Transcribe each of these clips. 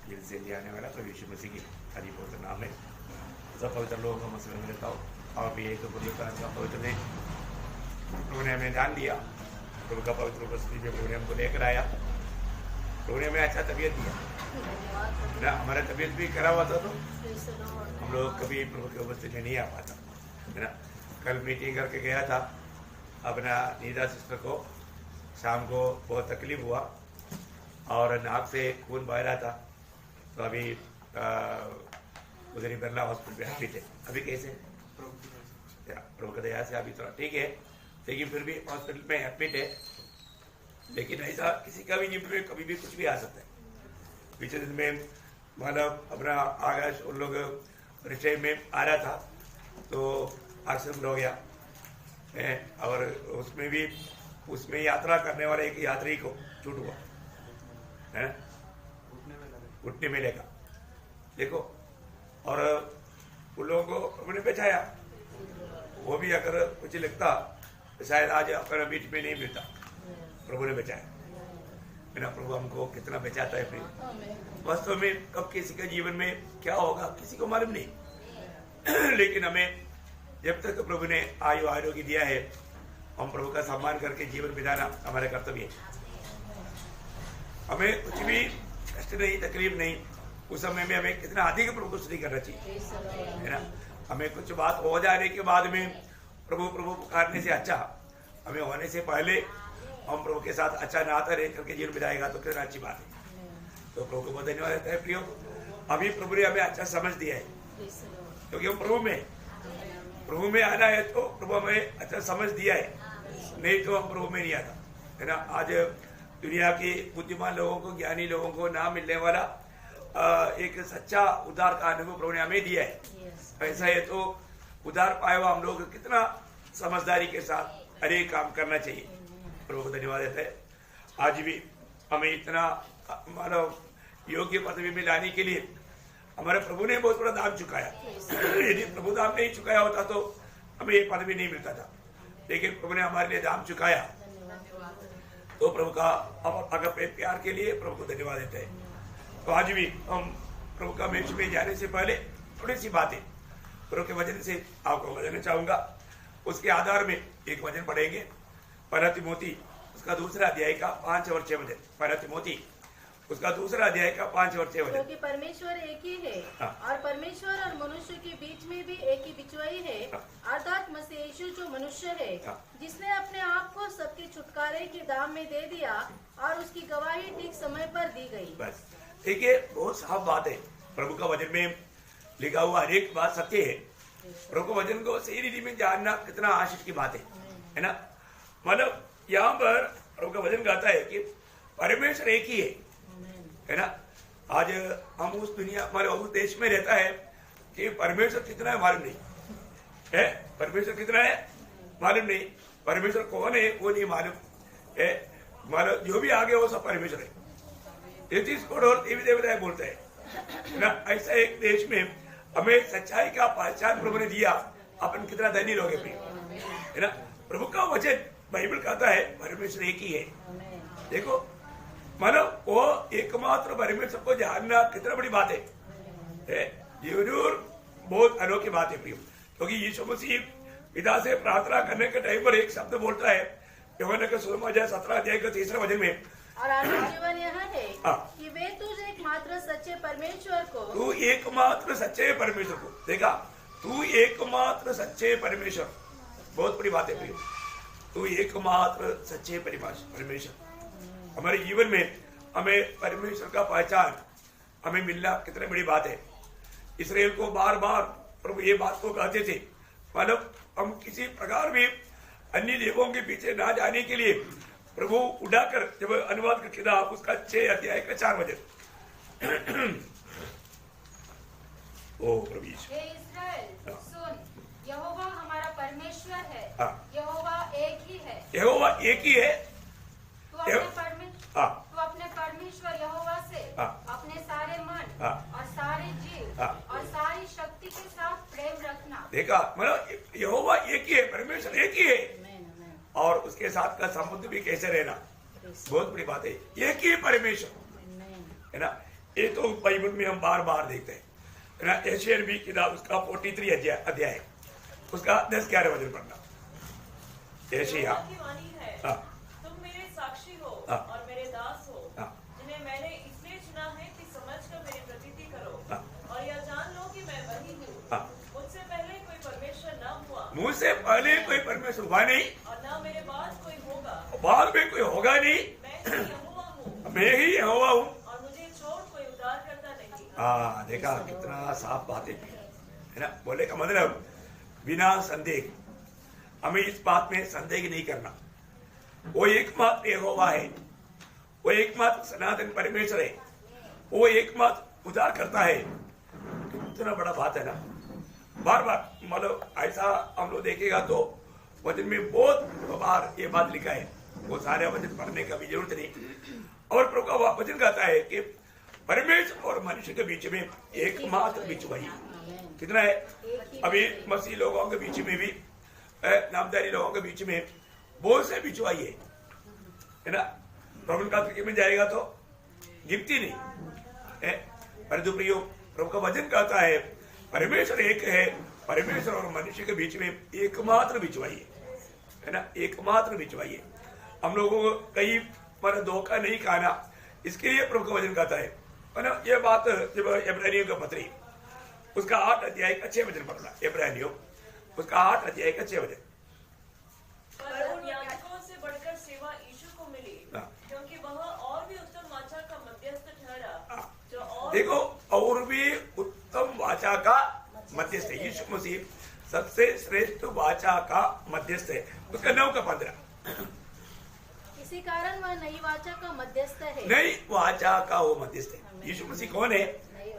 जिनसे लिया आने वाला प्रभु यीशु मसीह की हरि पवित्र नाम है सब पवित्र लोगों को मसले में लेता हूँ और भी एक का पवित्र ने प्रभु ने हमें ध्यान दिया। प्रभु का पवित्र उपस्थिति में प्रभु ने हमको लेकर आया। प्रभु ने हमें अच्छा तबीयत दिया ना। हमारा तबीयत भी खराब हुआ था तो हम लोग कभी प्रभु की उपस्थिति में नहीं आ पाता है ना। कल मीटिंग करके गया था अपना नीदा सिस्टर को, शाम को बहुत तकलीफ हुआ और नाक से खून बह रहा था, तो अभी उधर ही बिरला हॉस्पिटल में एडमिट है। अभी कैसे प्रभु की दया से अभी थोड़ा ठीक है, लेकिन फिर भी हॉस्पिटल में एडमिट है। लेकिन ऐसा किसी का भी जीवन में कभी भी कुछ भी आ सकता है। पिछले दिन में मतलब अपना आकाश उन लोग रिश्ते में आ रहा था तो एक्सीडेंट हो गया है, और उसमें यात्रा करने वाले एक यात्री को चोट हुआ है, उठने में लगा देखो। और उन लोगों को उन्होंने बचाया। वो भी अगर कुछ लिखता तो शायद आज अपना बीच में नहीं मिलता। प्रभु ने बचाया मेरा। प्रभु हमको कितना बचाता है फिर वास्तव में। कब किसी के जीवन में क्या होगा किसी को मालूम नहीं लेकिन हमें जब तक प्रभु ने आयु आरोग्य दिया है, हम प्रभु का सम्मान करके जीवन बिताना हमारा कर्तव्य है। हमें कुछ भी कष्ट नहीं, तकलीफ नहीं, उस समय में हमें कितना अधिक प्रभु को स्तुति करना चाहिए है ना। हमें कुछ बात हो जाने के बाद में प्रभु प्रभु पुकारने से अच्छा, हमें होने से पहले हम प्रभु के साथ अच्छा नाता रह करके जीवन बिताएगा तो कितना अच्छी बात है। तो प्रभु को बहुत धन्यवाद देता है प्रियो। अभी प्रभु ने हमें अच्छा समझ दिया है क्योंकि हम प्रभु में आना है, तो प्रभु हमें अच्छा समझ दिया है, नहीं तो हम प्रभु में नहीं आता है ना। आज दुनिया के बुद्धिमान लोगों को, ज्ञानी लोगों को ना मिलने वाला एक सच्चा उद्धार का अनुभव प्रभु ने हमें दिया है। ऐसा है तो उद्धार पाए हुआ हम लोग कितना समझदारी के साथ हर एक काम करना चाहिए। प्रभु को धन्यवाद देता है। आज भी हमें इतना मानव योग्य पदवी में लाने के लिए हमारे प्रभु ने बहुत बड़ा दाम चुकाया। यदि प्रभु दाम नहीं चुकाया होता तो हमें ये पदवी नहीं मिलता था, लेकिन प्रभु ने हमारे लिए दाम चुकाया। तो प्रभु का अगपे प्यार के लिए प्रभु को धन्यवाद देते हैं। तो आज भी हम प्रभु का मेज में जाने से पहले थोड़ी सी बातें प्रभु के वचन से आपको बताना चाहूंगा। उसके आधार में एक वचन पढ़ेंगे, पहला तिमोथी उसका दूसरा अध्याय का 5 और 6 वचन। पहला तिमोथी उसका दूसरा अध्याय का 5 और 6 वचन। क्योंकि परमेश्वर एक ही है और परमेश्वर और मनुष्य के बीच में भी एक ही बिचवाई है, अर्थात मसीह यीशु जो मनुष्य है, जिसने अपने आप को सबके छुटकारे के दाम में दे दिया और उसकी गवाही ठीक समय पर दी गई। बस देखिए, बहुत साफ बात है। प्रभु का वचन में लिखा हुआ हर एक बात सत्य है। प्रभु के वचन को सही रीति में जानना कितना आशीष की बात है ना। मतलब यहाँ पर प्रभु का वचन कहता है कि परमेश्वर एक ही है ना। आज हम उस दुनिया हमारे उस देश में रहता है कि परमेश्वर कितना है मालूम नहीं है। परमेश्वर कितना है मालूम नहीं, परमेश्वर कौन है वो नहीं मालूम है। मानो जो भी आगे वो सब परमेश्वर है। 33 करोड़ देवी देवताएं बोलते हैं ना। ऐसा एक देश में हमें सच्चाई का पहचान प्रभु ने दिया। अपन कितना धनी लोग है ना। प्रभु का वचन बाइबल कहता है परमेश्वर एक ही है। देखो मानो वो एकमात्र परमेश्वर को जानना कितना बड़ी बात है। जरूर बहुत अनोखी बात है प्रियो, क्योंकि यीशु मसीह पिता से प्रार्थना करने के टाइम पर एक शब्द बोलता है, यूहन्ना का 17 अध्याय का 3 वचन में, और आनंद जीवन यह है कि वे तुझ एकमात्र सच्चे परमेश्वर को, तू एकमात्र सच्चे परमेश्वर को, देखा, तू एकमात्र सच्चे परमेश्वर, बहुत बड़ी बात है प्रियो। तू एकमात्र सच्चे परमेश्वर। हमारे जीवन में हमें परमेश्वर का पहचान हमें मिलना कितनी बड़ी बात है। इसराइल को बार बार प्रभु ये बात को कहते थे, मतलब हम किसी प्रकार भी अन्य देवों के पीछे ना जाने के लिए प्रभु उड़ाकर जब अनुवाद करके था उसका 6 अध्याय का 4 वचन। ओ प्रभु हे इस्राएल सुन, यहोवा हमारा परमेश्वर है, यहोवा एक ही है। यहोवा एक ही है। तू अपने परमेश्वर यहोवा से अपने सारे मन और सारे जीव और सारी शक्ति के साथ प्रेम रखना। देखा, मतलब यहोवा एक ही है, परमेश्वर एक ही है, और उसके साथ का संबंध भी कैसे रहना, बहुत बड़ी बात है। एक ही परमेश्वर है ना। ये तो बाइबल में हम बार बार देखते हैं ना। एशियन भी किताब उसका 43 अध्याय उसका 10-11 वचन पढ़ना। एशिया की वाणी है, तुम मेरे साक्षी हो और मेरे दास हो, जिन्हें मैंने इसलिए चुना है कि समझकर मेरी प्रतीति करो और यह जान लो कि मैं वही हूँ। मुझसे पहले कोई परमेश्वर न हुआ, मुझसे पहले कोई परमेश्वर हुआ नहीं और न मेरे बाद कोई होगा। बाद में कोई होगा नहीं। मैं ही यहोवा हूँ मैं ही यहोवा हूँ। और मुझे छोड़ कोई उद्धार करता नहीं। देखा कितना साफ बात है ना। बोले का मतलब बिना संदेह, हमें इस बात में संदेह नहीं करना। वो एकमात्र यहोवा है, वो एकमात्र सनातन परमेश्वर है, वो एकमात्र उद्धार करता है। कितना बड़ा बात है ना। बार बार मतलब ऐसा हम लोग देखेगा तो वचन में बहुत बार ये बात लिखा है। वो सारे वचन पढ़ने का भी जरूरत नहीं। और प्रभु का वचन कहता है कि परमेश्वर और मनुष्य के बीच में एकमात्र बिचवाई कितना है। अभी मसीह लोगों के बीच में भी, नामधारी लोगों के बीच में बहुत से बिचवाई है ना। प्रभु का में जाएगा तो गिनती नहीं है। परंतु प्रियो, प्रभु का वचन कहता है परमेश्वर एक है, परमेश्वर और मनुष्य के बीच में एकमात्र बिचवाई है ना। एकमात्र बिचवाई है। हम लोगों को कई पर धोखा नहीं खाना, इसके लिए प्रभु का वचन कहता है ना। ये बात जब इब्रानियों का पत्री उसका 8 अध्याय का 6 वचन पढ़ना। इब्रानियों उसका 8 अध्याय का 6 वचन। पर उन याजकों से बढ़कर सेवा यीशु को मिली, क्योंकि वह और भी उत्तम वाचा का मध्यस्थ ठहरा, जो और देखो, और भी उत्तम वाचा का मध्यस्थ है। यीशु मसीह सबसे श्रेष्ठ वाचा का मध्यस्थ है। उसका 9 का 15। इसी कारण वह नई वाचा का मध्यस्थ है। नई वाचा का वो मध्यस्थ है। यीशु मसीह कौन है?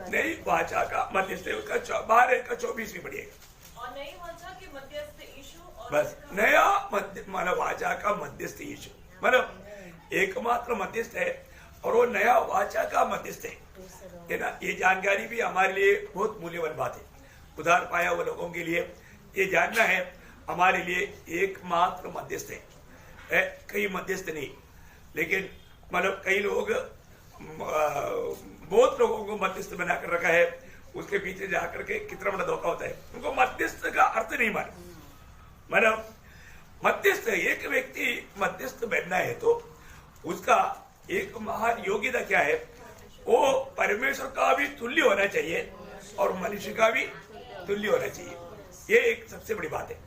नई वाचा का मध्यस्थ है। उसका 12 का 24 भी पढ़िएगा। और नई वाचा के मध्यस्थ यीशु, और बस नया मतलब वाचा का मध्यस्थ यीशु, मतलब एकमात्र मध्यस्थ है और वो नया वाचा का मध्यस्थ है ना। ये जानकारी भी हमारे लिए बहुत मूल्यवान बात है। उधार पाया हुआ लोगों के लिए ये जानना है हमारे लिए एकमात्र मध्यस्थ है। कई मध्यस्थ नहीं, लेकिन मतलब कई लोग बहुत लोगों को मध्यस्थ बनाकर रखा है। उसके पीछे जाकर के कितना बड़ा धोखा होता है। उनको मध्यस्थ का अर्थ नहीं मालूम। मतलब मध्यस्थ, एक व्यक्ति मध्यस्थ बनना है तो उसका एक महान योग्यता क्या है? वो परमेश्वर का भी तुल्य होना चाहिए और मनुष्य का भी तुल्य होना चाहिए। ये एक सबसे बड़ी बात है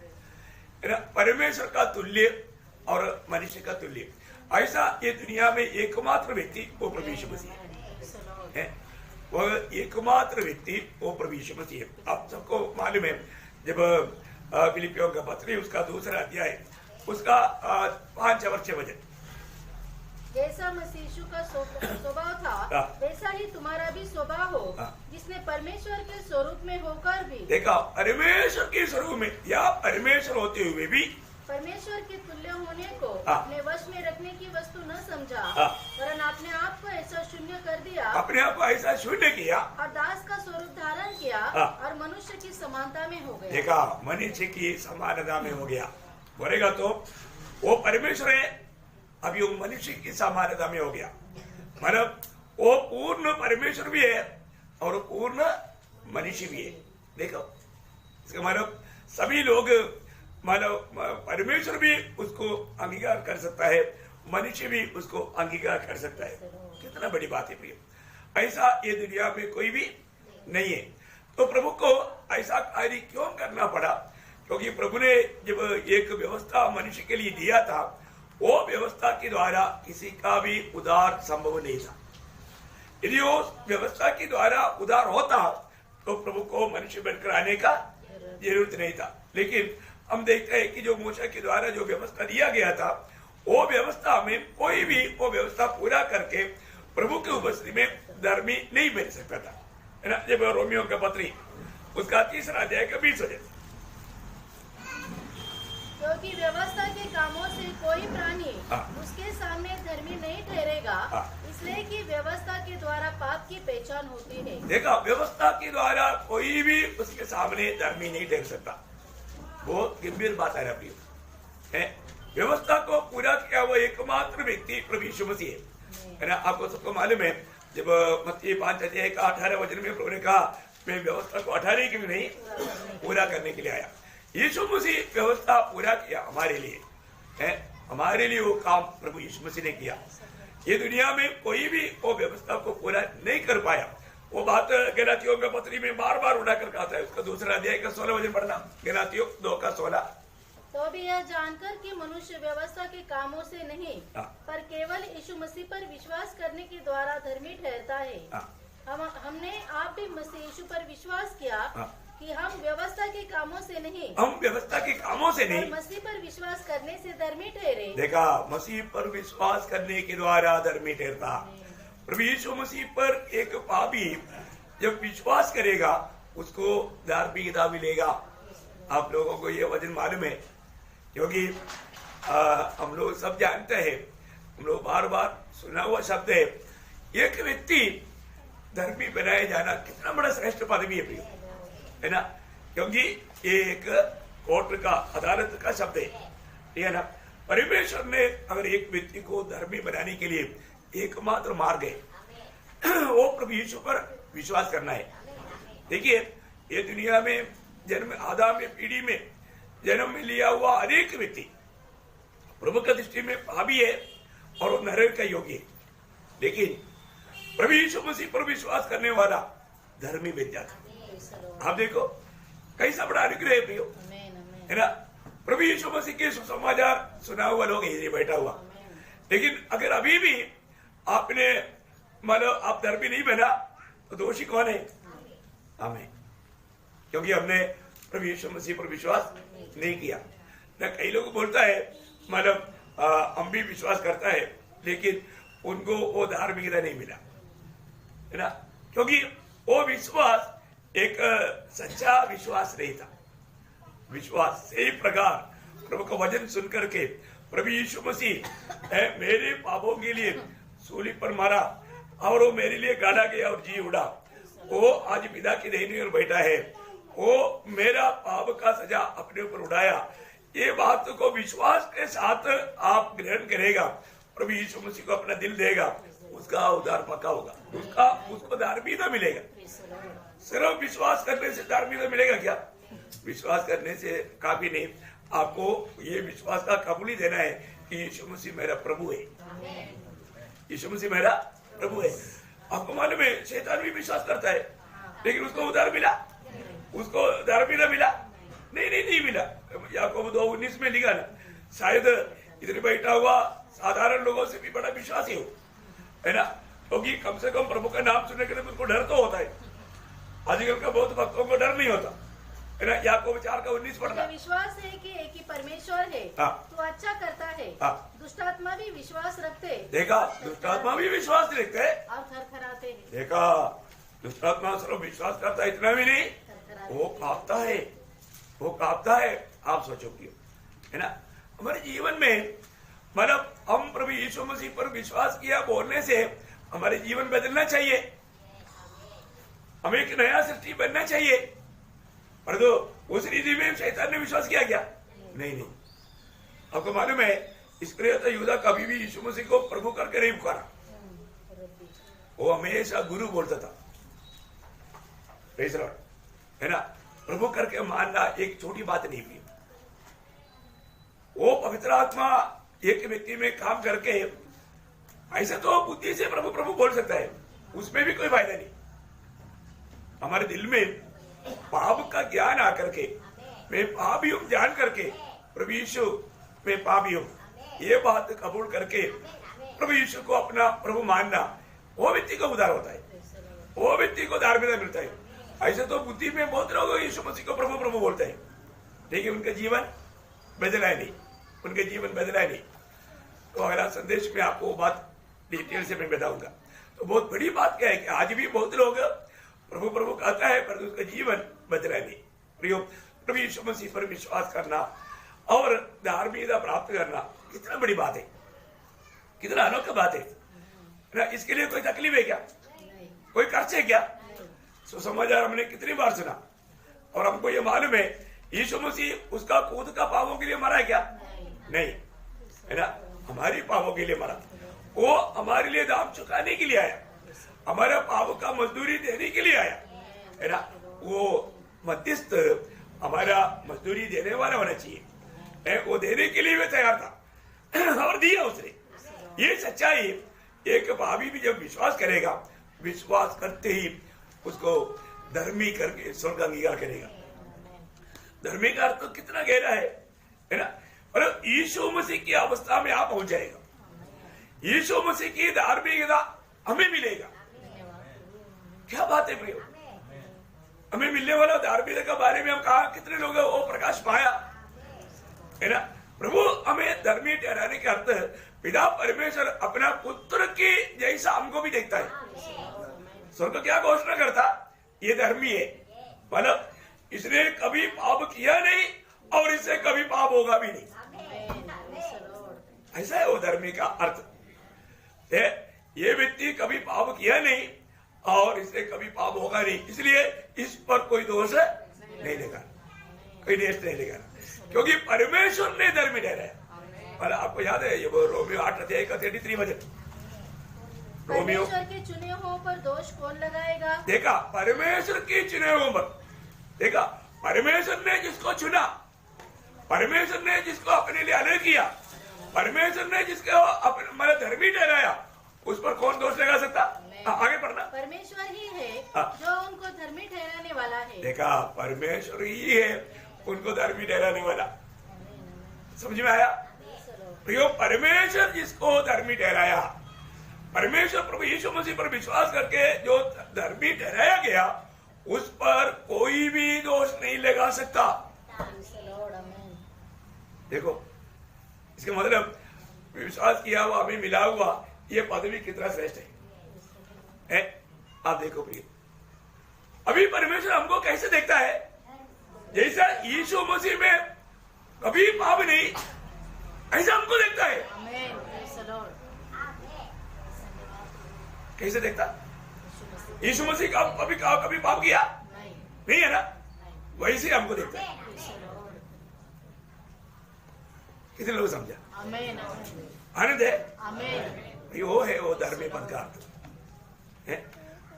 ना। परमेश्वर का तुल्य और मनुष्य का तुल्य, ऐसा ये दुनिया में एकमात्र व्यक्ति वो प्रभु यीशु मसीह है। वो एकमात्र व्यक्ति वो प्रभु यीशु मसीह है। आप सबको मालूम है, जब फिलिपियों का पत्री उसका 2 अध्याय उसका 5 और 6 वचन। जैसा मसीह यीशु का स्वभाव था वैसा ही तुम्हारा भी स्वभाव हो, जिसने परमेश्वर के स्वरूप में होकर भी, देखा, परमेश्वर के स्वरूप में या परमेश्वर होते हुए भी परमेश्वर के तुल्य होने को अपने वश में रखने की वस्तु न समझा, वरन अपने आप को ऐसा शून्य कर दिया, अपने आप को ऐसा शून्य किया और दास का स्वरूप धारण किया और मनुष्य की समानता में हो गया। देखा, मनुष्य की समानता में हो गया। बोलेगा तो वो परमेश्वर है, अभी वो मनुष्य की समानता में हो गया। मतलब वो पूर्ण परमेश्वर भी है और पूर्ण मनुष्य भी है। देखो, इसका मतलब सभी लोग, मतलब परमेश्वर भी उसको अंगीकार कर सकता है, मनुष्य भी उसको अंगीकार कर सकता है। कितना बड़ी बात है प्रिय। ऐसा ये दुनिया में कोई भी नहीं है। तो प्रभु को ऐसा कार्य क्यों करना पड़ा? क्योंकि प्रभु ने जब एक व्यवस्था मनुष्य के लिए दिया था, वो व्यवस्था के द्वारा किसी का भी उद्धार संभव नहीं था। यदि वो व्यवस्था के द्वारा उद्धार होता तो प्रभु को मनुष्य बनकर आने का जरूरत नहीं था। लेकिन हम देखते हैं कि जो मूसा के द्वारा जो व्यवस्था दिया गया था, वो व्यवस्था में कोई भी वो व्यवस्था पूरा करके प्रभु की उपस्थिति में धर्मी नहीं बन सकता था, है ना। जब रोमियो का पत्री उसका 3 अध्याय का 20 वचन। क्योंकि व्यवस्था के कामों से कोई प्राणी उसके सामने धर्मी नहीं ठहरेगा, इसलिए कि व्यवस्था के द्वारा पाप की पहचान होती है। देखा, व्यवस्था के द्वारा कोई भी उसके सामने धर्मी नहीं ठहर सकता। बहुत गंभीर बात है प्रिय है। व्यवस्था को पूरा किया वो एकमात्र व्यक्ति प्रभु यीशु मसीह है ना। आपको सबको मालूम है, जब मत्ती 5:18 में प्रभु ने कहा मैं व्यवस्था को 18 की भी नहीं पूरा करने के लिए आया। यीशु मसीह व्यवस्था पूरा किया हमारे लिए है, हमारे लिए वो काम प्रभु यीशु मसीह ने किया। ये दुनिया में कोई भी वो व्यवस्था को पूरा नहीं कर पाया। वो बात गलातियों में पत्री में बार बार उठा कर कहता है, उसका दूसरा अध्याय का 16 वचन पढ़ना, गलातियों 2:16। तो भी यह जानकर कि मनुष्य व्यवस्था के कामों से नहीं पर केवल यीशु मसीह पर विश्वास करने के द्वारा धर्मी ठहरता है। हमने आप भी मसीह यीशु पर विश्वास किया कि हम व्यवस्था के कामों से नहीं, हम व्यवस्था के कामों से नहीं, मसीह पर विश्वास करने से धर्मी ठहरे। देखा, मसीह पर विश्वास करने के द्वारा धर्मी ठहरता। प्रभु यीशु मसीह पर एक पापी जब विश्वास करेगा उसको धार्मिकता मिलेगा। आप लोगों को ये वचन मालूम है, क्योंकि हम लोग सब जानते हैं, हम लोग बार बार सुना हुआ शब्द है, एक व्यक्ति धर्मी बनाए जाना कितना बड़ा श्रेष्ठ पदवी है प्रियो, है ना। क्योंकि ये एक कोर्ट का, अदालत का शब्द है, ठीक है ना। परमेश्वर ने अगर एक व्यक्ति को धर्मी बनाने के लिए एकमात्र मार्ग है वो प्रभु यीशु पर विश्वास करना है। देखिए, ये दुनिया में जन्म आदम में पीढ़ी में जन्म में लिया हुआ अनेक व्यक्ति प्रभु की दृष्टि में पापी है और वो नरक का योग्य है, लेकिन प्रभु यीशु मसीह पर विश्वास करने वाला धर्मी बन जाता। आप देखो कैसा बड़ा अनुग्रह है प्रियो, है ना। प्रभु यीशु मसीह के सुसमाचार सुना हुआ लोग यही बैठा हुआ, लेकिन अगर अभी भी आपने मतलब आप धर्मी नहीं बना तो दोषी कौन है? हमें, क्योंकि हमने प्रभु यीशु मसीह पर विश्वास नहीं किया ना। कई लोग बोलता है मतलब हम भी विश्वास करता है, लेकिन उनको वो धार्मिकता नहीं मिला, है ना, क्योंकि वो विश्वास एक सच्चा विश्वास नहीं था। विश्वास सही प्रकार प्रभु का वचन सुन करके प्रभु यीशु मसीह मेरे पापों के लिए सूली पर मारा और वो मेरे लिए गाड़ा गया और जी उड़ा, वो आज पिता की दाहिनी ओर बैठा है, वो मेरा पाप का सजा अपने ऊपर उड़ाया। ये बात को विश्वास के साथ आप ग्रहण करेगा, प्रभु यीशु मसीह को अपना दिल देगा, उसका उद्धार पक्का होगा, उसको धार्मिकता मिलेगा। सिर्फ विश्वास करने से धार्मिकता मिलेगा क्या? विश्वास करने से काफी नहीं, आपको ये विश्वास का कबूली देना है कि यीशु मसीह मेरा प्रभु है, यीशु मसीह मेरा प्रभु है। आपको मालूम है शैतान भी विश्वास करता है, लेकिन उसको उद्धार मिला, उसको धार्मिकता मिला नहीं मिला। याकूब 2:19 में लिखा ना, शायद इधर बैठा हुआ साधारण लोगों से भी बड़ा विश्वासी हो, है ना, क्योंकि कम से कम प्रभु का नाम सुनने के लिए उनको डर तो होता है। आजकल का बहुत भक्तों को डर नहीं होता, है ना। याकूब 4:19 पढ़ना। विश्वास है कि एक ही परमेश्वर है तो अच्छा करता है, दुष्टात्मा भी विश्वास रखते। देखा, दुष्टात्मा भी विश्वास रखते है और थरथराते हैं। देखा, दुष्टात्मा सिर्फ विश्वास करता है इतना भी नहीं, वो कांपता है, वो कांपता है। आप सोचो क्यों, है ना। हमारे जीवन में मतलब हम प्रभु यीशु मसीह पर विश्वास किया बोलने से हमारे जीवन बदलना चाहिए, हमें एक नया सृष्टि बनना चाहिए। पर तो उस रीति में शैतान ने विश्वास किया क्या? नहीं। आपको मालूम है इस्करियोत यहूदा कभी भी यीशु मसीह को प्रभु करके नहीं पुकारा, वो हमेशा गुरु बोलता था, है ना। प्रभु करके मानना एक छोटी बात नहीं थी। वो पवित्र आत्मा एक व्यक्ति में काम करके ऐसे तो बुद्धि से प्रभु प्रभु बोल सकता है, उसमें भी कोई फायदा नहीं। हमारे दिल में पाप का ज्ञान आकर के मैं पापी हूं जान करके प्रभु यीशु मैं पापी हूं ये बात कबूल करके प्रभु यीशु को अपना प्रभु मानना, वो व्यक्ति को उद्धार होता है, वो व्यक्ति को धार्मिकता मिलता है। ऐसे तो बुद्धि में बहुत लोग यीशु मसीह को प्रभु प्रभु बोलते हैं, लेकिन उनका जीवन बदला नहीं, उनके जीवन बदला नहीं। तो अगला संदेश में आपको बात डिटेल से मैं बताऊंगा। तो बहुत बड़ी बात क्या है कि आज भी बहुत लोग प्रभु प्रभु कहता है पर उसका जीवन बदला नहीं। प्रभु यीशु मसीह पर विश्वास करना और धार्मिकता प्राप्त करना कितना बड़ी बात है, कितना अनोखा बात है ना। इसके लिए कोई तकलीफ है क्या? कोई खर्च है क्या? सुसमाचार हमने कितनी बार सुना और हमको ये मालूम है यीशु मसीह उसका खुद का पापों के लिए मरा है क्या? नहीं, है ना। हमारी पापों के लिए मरा, वो हमारे लिए दाम चुकाने के लिए आया, हमारा पाप का मजदूरी देने के लिए आया, है ना। वो मध्यस्थ हमारा मजदूरी देने वाला होना चाहिए, वो देने के लिए भी तैयार था और दिया उसने। ये सच्चाई एक पापी भी जब विश्वास करेगा, विश्वास करते ही उसको धर्मी करके स्वर्ग अंगीकार करेगा। धर्मी का अर्थ तो कितना गहरा है ना। और यीशु मसीह की अवस्था में आप पहुंच जाएगा, यीशु मसीह की धार्मिकता हमें मिलेगा। क्या बात है प्रियो, हमें मिलने वाला धार्मिकता के बारे में हम कहा, कितने लोग वो प्रकाश पाया, है ना। प्रभु हमें धर्मी ठहराने का अर्थ पिता परमेश्वर अपना पुत्र के जैसा हमको भी देखता है। स्वर्ग क्या घोषणा करता, ये धर्मी है, मतलब इसने कभी पाप किया नहीं और इससे कभी पाप होगा भी नहीं। ऐसा है वो धर्मी का अर्थ। ये व्यक्ति कभी पाप किया नहीं और इससे कभी पाप होगा नहीं, इसलिए इस पर कोई दोष नहीं लेगा, कोई दोष नहीं लेगा, क्योंकि परमेश्वर ने धर्मी ठहराया। और आपको याद है ये वो रोमियो 8:33 वचन, रोमियो परमेश्वर के चुने हुओं पर दोष कौन लगाएगा। देखा, परमेश्वर के चुने हुओं पर देखा, परमेश्वर ने जिसको चुना, परमेश्वर ने जिसको अपने लिए अलग किया, परमेश्वर ने जिसको अपना धर्मी ठहराया, उस पर कौन दोष लगा सकता। आगे पढ़ना। परमेश्वर ही है जो उनको धर्मी ठहराने वाला है। देखा, परमेश्वर ही है उनको धर्मी ठहराने वाला। समझ में आया प्रियो, परमेश्वर जिसको धर्मी ठहराया, परमेश्वर प्रभु यीशु मसीह पर विश्वास करके जो धर्मी ठहराया गया, उस पर कोई भी दोष नहीं लगा सकता। देखो, इसका मतलब विश्वास किया हुआ, हमें मिला हुआ ये पदवी कितना श्रेष्ठ है। आप देखो प्रिय, अभी परमेश्वर हमको कैसे देखता है, जैसा यीशु मसीह में कभी पाप नहीं, ऐसा हमको देखता है। कैसे देखता, यीशु मसीह का कभी पाप किया नहीं है ना, वैसे हमको देखता है। कितने लोग समझा, आनंद है। वो है वो धर्मी पद का अर्थ है।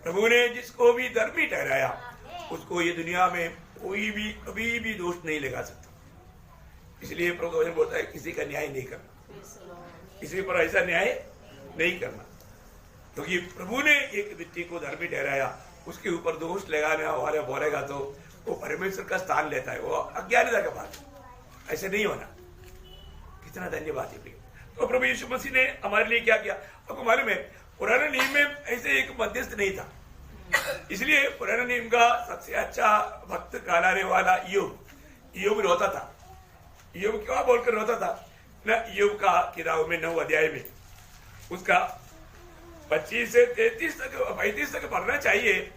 प्रभु ने जिसको भी धर्मी ठहराया, उसको ये दुनिया में कोई भी कभी भी दोष नहीं लगा सकता। इसलिए प्रभु वचन बोलता है किसी का न्याय नहीं करना, किसी पर ऐसा न्याय नहीं करना, क्योंकि प्रभु ने एक व्यक्ति को धर्मी ठहराया, उसके ऊपर दोष लगाने वाला बोलेगा तो वो परमेश्वर का स्थान लेता है, वो अज्ञानता का बात, ऐसे नहीं होना। कितना धन्यवाद है। तो प्रभु यीशु मसीह ने हमारे लिए क्या किया, आपको मालूम है पुराने नियम में ऐसे एक मध्यस्थ नहीं था, इसलिए पुराने नियम का सबसे अच्छा भक्त कहलाने वाला ईयोब रोता था। ईयोब क्या बोलकर रोता था ना, ईयोब का किताब में 9 अध्याय में उसका 25 से 35 तक पढ़ना चाहिए,